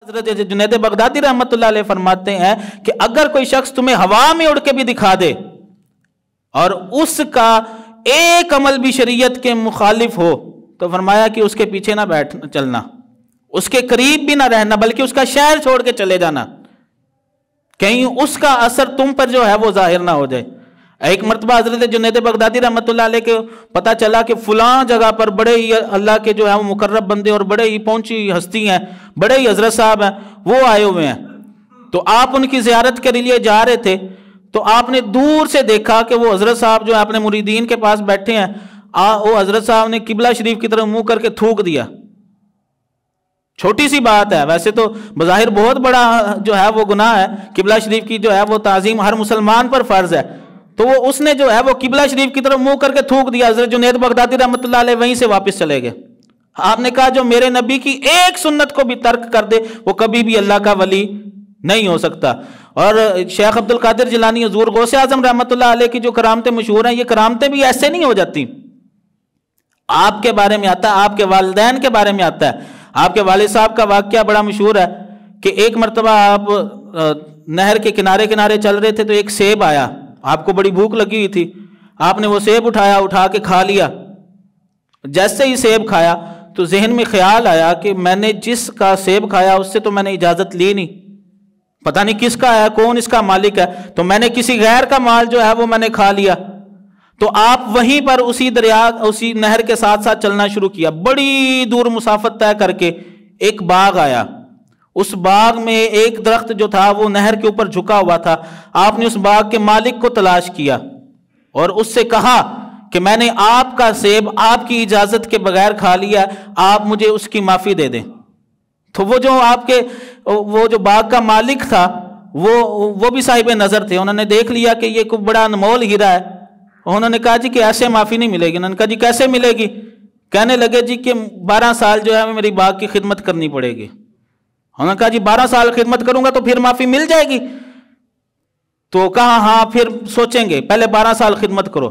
حضرت جنید بغدادی رحمۃ اللہ علیہ فرماتے ہیں کہ اگر کوئی شخص تمہیں ہوا میں اڑ کے بھی دکھا دے اور اس کا ایک عمل بھی شریعت کے مخالف ہو تو فرمایا کہ اس کے پیچھے نہ بیٹھ چلنا، اس کے قریب بھی نہ رہنا، بلکہ اس کا شہر چھوڑ کے چلے جانا، کہیں اس کا اثر تم پر جو ہے وہ ظاہر نہ ہو جائے۔ ایک مرتبہ حضرت جنید بغدادی رحمۃ اللہ علیہ کے پتہ چلا کہ فلاں جگہ پر بڑے ہی اللہ کے جو ہے وہ مقرب بندے اور بڑے ہی پہنچی ہستی ہیں، بڑے ہی حضرت صاحب ہیں، وہ آئے ہوئے ہیں، تو آپ ان کی زیارت کے لیے جا رہے تھے، تو آپ نے دور سے دیکھا کہ وہ حضرت صاحب جو اپنے مریدین کے پاس بیٹھے ہیں، وہ حضرت صاحب نے قبلہ شریف کی طرف منہ کر کے تھوک دیا۔ چھوٹی سی بات ہے، ویسے تو بظاہر بہت بڑا جو ہے وہ گناہ ہے، قبلہ شریف کی جو ہے وہ تعظیم ہر مسلمان پر فرض ہے، تو وہ اس نے جو ہے وہ قبلہ شریف کی طرف منہ کر کے تھوک دیا۔ حضرت جنید بغدادی رحمۃ اللہ علیہ وہیں سے واپس چلے گئے۔ آپ نے کہا جو میرے نبی کی ایک سنت کو بھی ترک کر دے وہ کبھی بھی اللہ کا ولی نہیں ہو سکتا۔ اور شیخ عبد القادر جیلانی حضور غوث اعظم رحمۃ اللہ علیہ کی جو کرامتیں مشہور ہیں، یہ کرامتیں بھی ایسے نہیں ہو جاتی۔ آپ کے بارے میں آتا ہے، آپ کے والدین کے بارے میں آتا ہے۔ آپ کے والد صاحب کا واقعہ بڑا مشہور ہے کہ ایک مرتبہ آپ نہر کے کنارے کنارے چل رہے تھے تو ایک سیب آیا، آپ کو بڑی بھوک لگی ہوئی تھی، آپ نے وہ سیب اٹھا کے کھا لیا۔ جیسے ہی سیب کھایا تو ذہن میں خیال آیا کہ میں نے جس کا سیب کھایا اس سے تو میں نے اجازت لی نہیں، پتہ نہیں کس کا ہے، کون اس کا مالک ہے، تو میں نے کسی غیر کا مال جو ہے وہ میں نے کھا لیا۔ تو آپ وہیں پر اسی دریا اسی نہر کے ساتھ ساتھ چلنا شروع کیا، بڑی دور مسافت طے کر کے ایک باغ آیا۔ اس باغ میں ایک درخت جو تھا وہ نہر کے اوپر جھکا ہوا تھا۔ آپ نے اس باغ کے مالک کو تلاش کیا اور اس سے کہا کہ میں نے آپ کا سیب آپ کی اجازت کے بغیر کھا لیا، آپ مجھے اس کی معافی دے دیں۔ تو وہ جو آپ کے وہ جو باغ کا مالک تھا وہ بھی صاحب نظر تھے، انہوں نے دیکھ لیا کہ یہ کوئی بڑا انمول ہیرا ہے، انہوں نے کہا جی کہ ایسے معافی نہیں ملے گی۔ انہوں نے کہا جی کیسے ملے گی؟ کہنے لگے جی کہ 12 سال جو ہے میری باغ کی خدمت کرنی پڑے گی۔ انہوں نے کہا جی 12 سال خدمت کروں گا تو پھر معافی مل جائے گی؟ تو کہا ہاں پھر سوچیں گے، پہلے 12 سال خدمت کرو۔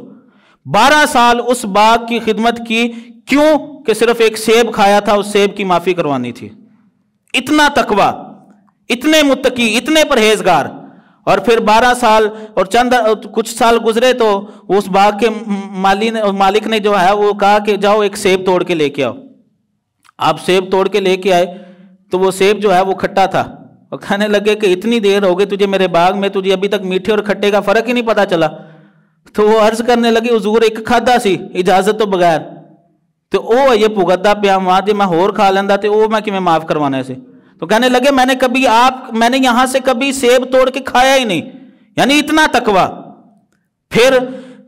12 سال اس باغ کی خدمت کی، کیوں کہ صرف ایک سیب کھایا تھا، اس سیب کی معافی کروانی تھی۔ اتنا تقوی، اتنے متقی، اتنے پرہیزگار۔ اور پھر 12 سال اور کچھ سال گزرے تو اس باغ کے مالک نے جو ہے وہ کہا کہ جاؤ ایک سیب توڑ کے لے کے آؤ۔ آپ سیب توڑ کے لے کے آئے تو وہ سیب جو ہے وہ کھٹا تھا، اور کہنے لگے کہ اتنی دیر ہو گئی تجھے میرے باغ میں، تجھے ابھی تک میٹھے اور کھٹے کا فرق ہی نہیں پتا چلا۔ تو وہ عرض کرنے لگے حضور ایک کھادا سی اجازت تو بغیر، تو او یہ پگدا پیا ماں جی میں ہور کھا لیندا تے او میں کیویں معاف کروانے سے۔ تو کہنے لگے میں نے یہاں سے کبھی سیب توڑ کے کھایا ہی نہیں، یعنی اتنا تقوی۔ پھر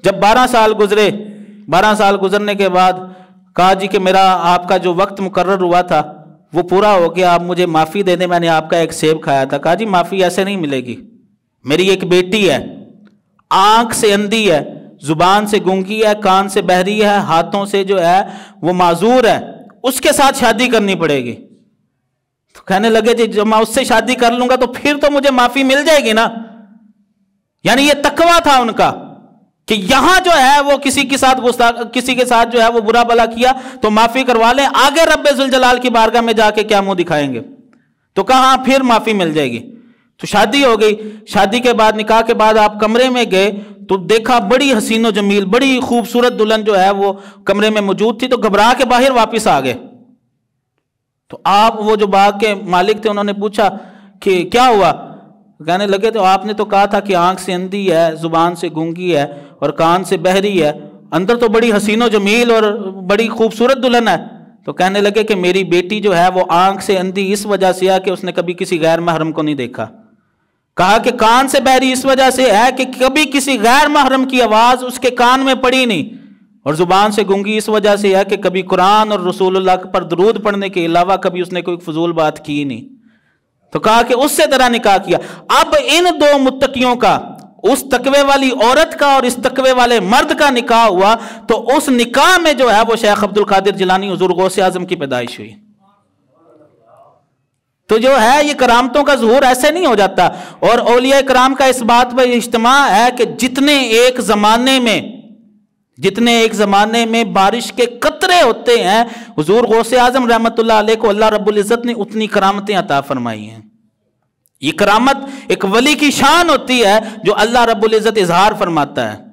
جب 12 سال گزرے، 12 سال گزرنے کے بعد کہا جی کہ میرا آپ کا جو وقت مقرر ہوا تھا وہ پورا ہو گیا، آپ مجھے معافی دے دیں، میں نے آپ کا ایک سیب کھایا تھا۔ کہا جی معافی ایسے نہیں ملے گی، میری ایک بیٹی ہے، آنکھ سے اندھی ہے، زبان سے گونگی ہے، کان سے بہری ہے، ہاتھوں سے جو ہے وہ معذور ہے، اس کے ساتھ شادی کرنی پڑے گی۔ تو کہنے لگے جی جب میں اس سے شادی کر لوں گا تو پھر تو مجھے معافی مل جائے گی نا۔ یعنی یہ تقوی تھا ان کا کہ یہاں جو ہے وہ کسی کے ساتھ جو ہے وہ برا بلا کیا تو معافی کروا لیں، آگے رب ذوالجلال کی بارگاہ میں جا کے کیا منہ دکھائیں گے۔ تو کہاں پھر معافی مل جائے گی۔ تو شادی ہو گئی، شادی کے بعد نکاح کے بعد آپ کمرے میں گئے تو دیکھا بڑی حسین و جمیل، بڑی خوبصورت دلہن جو ہے وہ کمرے میں موجود تھی، تو گھبرا کے باہر واپس آ گئے۔ تو آپ وہ جو باغ کے مالک تھے انہوں نے پوچھا کہ کیا ہوا؟ کہنے لگے تو آپ نے تو کہا تھا کہ آنکھ سے اندھی ہے، زبان سے گونگی ہے اور کان سے بہری ہے، اندر تو بڑی حسین و جمیل اور بڑی خوبصورت دلہن ہے۔ تو کہنے لگے کہ میری بیٹی جو ہے وہ آنکھ سے اندھی اس وجہ سے ہے کہ اس نے کبھی کسی غیر محرم کو نہیں دیکھا۔ کہا کہ کان سے بہری اس وجہ سے ہے کہ کبھی کسی غیر محرم کی آواز اس کے کان میں پڑی نہیں، اور زبان سے گونگی اس وجہ سے ہے کہ کبھی قرآن اور رسول اللہ پر درود پڑھنے کے علاوہ کبھی اس نے کوئی فضول بات کی نہیں۔ تو کہا کہ اس سے طرح نکاح کیا۔ اب ان دو متقیوں کا، اس تقوی والی عورت کا اور اس تقوی والے مرد کا نکاح ہوا، تو اس نکاح میں جو ہے وہ شیخ عبد القادر جیلانی حضور غوث اعظم کی پیدائش ہوئی۔ تو جو ہے یہ کرامتوں کا ظہور ایسے نہیں ہو جاتا۔ اور اولیاء کرام کا اس بات پر اجتماع ہے کہ جتنے ایک زمانے میں بارش کے قطرے ہوتے ہیں، حضور غوث اعظم رحمۃ اللہ علیہ کو اللہ رب العزت نے اتنی کرامتیں عطا فرمائی ہیں۔ یہ کرامت ایک ولی کی شان ہوتی ہے جو اللہ رب العزت اظہار فرماتا ہے۔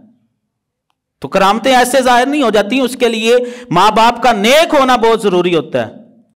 تو کرامتیں ایسے ظاہر نہیں ہو جاتی، اس کے لیے ماں باپ کا نیک ہونا بہت ضروری ہوتا ہے۔